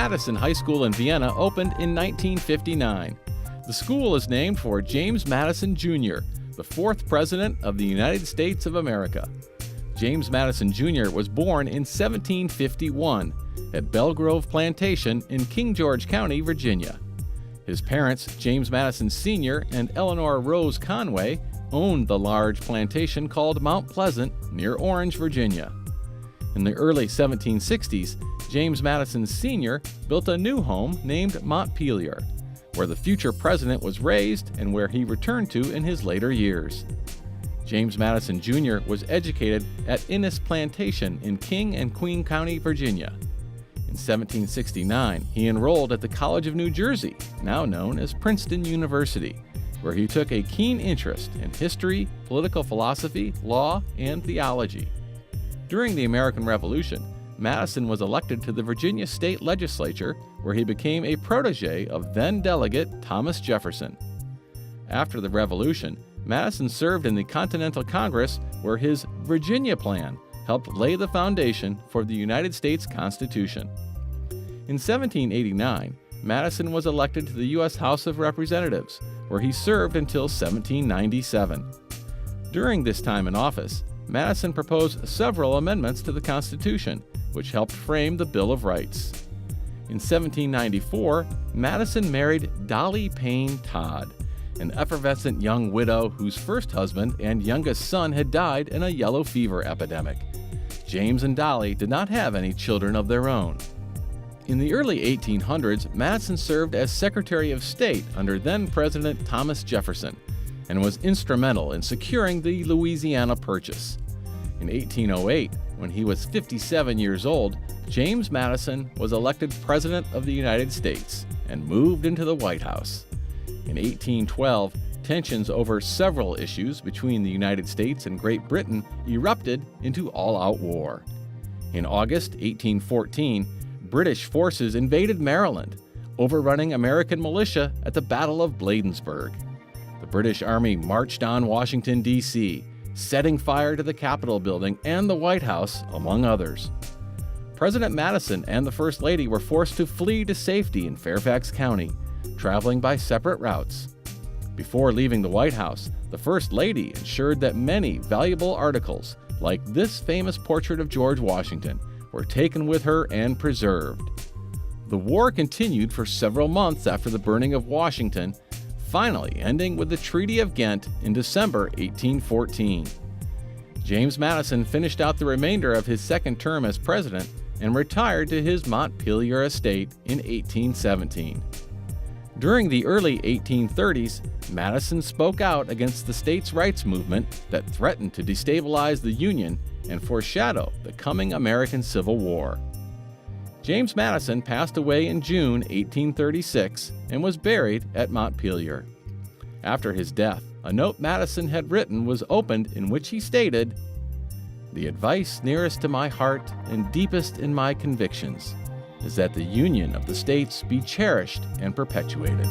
Madison High School in Vienna opened in 1959. The school is named for James Madison, Jr., the fourth President of the United States of America. James Madison, Jr. was born in 1751 at Belgrove Plantation in King George County, Virginia. His parents, James Madison Sr. and Eleanor Rose Conway, owned the large plantation called Mount Pleasant near Orange, Virginia. In the early 1760s, James Madison Sr. built a new home named Montpelier, where the future president was raised and where he returned to in his later years. James Madison Jr. was educated at Innis Plantation in King and Queen County, Virginia. In 1769, he enrolled at the College of New Jersey, now known as Princeton University, where he took a keen interest in history, political philosophy, law, and theology. During the American Revolution, Madison was elected to the Virginia State Legislature, where he became a protege of then-delegate Thomas Jefferson. After the Revolution, Madison served in the Continental Congress, where his Virginia Plan helped lay the foundation for the United States Constitution. In 1789, Madison was elected to the U.S. House of Representatives, where he served until 1797. During this time in office, Madison proposed several amendments to the Constitution, which helped frame the Bill of Rights. In 1794, Madison married Dolly Payne Todd, an effervescent young widow whose first husband and youngest son had died in a yellow fever epidemic. James and Dolly did not have any children of their own. In the early 1800s, Madison served as Secretary of State under then-President Thomas Jefferson and was instrumental in securing the Louisiana Purchase. In 1808, when he was 57 years old, James Madison was elected President of the United States and moved into the White House. In 1812, tensions over several issues between the United States and Great Britain erupted into all-out war. In August 1814, British forces invaded Maryland, overrunning American militia at the Battle of Bladensburg. The British Army marched on Washington, D.C., setting fire to the Capitol building and the White House, among others. President Madison and the First Lady were forced to flee to safety in Fairfax County, traveling by separate routes. Before leaving the White House, the First Lady ensured that many valuable articles, like this famous portrait of George Washington, were taken with her and preserved. The war continued for several months after the burning of Washington, finally ending with the Treaty of Ghent in December 1814. James Madison finished out the remainder of his second term as president and retired to his Montpelier estate in 1817. During the early 1830s, Madison spoke out against the states' rights movement that threatened to destabilize the Union and foreshadow the coming American Civil War. James Madison passed away in June 1836 and was buried at Montpelier. After his death, a note Madison had written was opened in which he stated, "The advice nearest to my heart and deepest in my convictions is that the union of the states be cherished and perpetuated."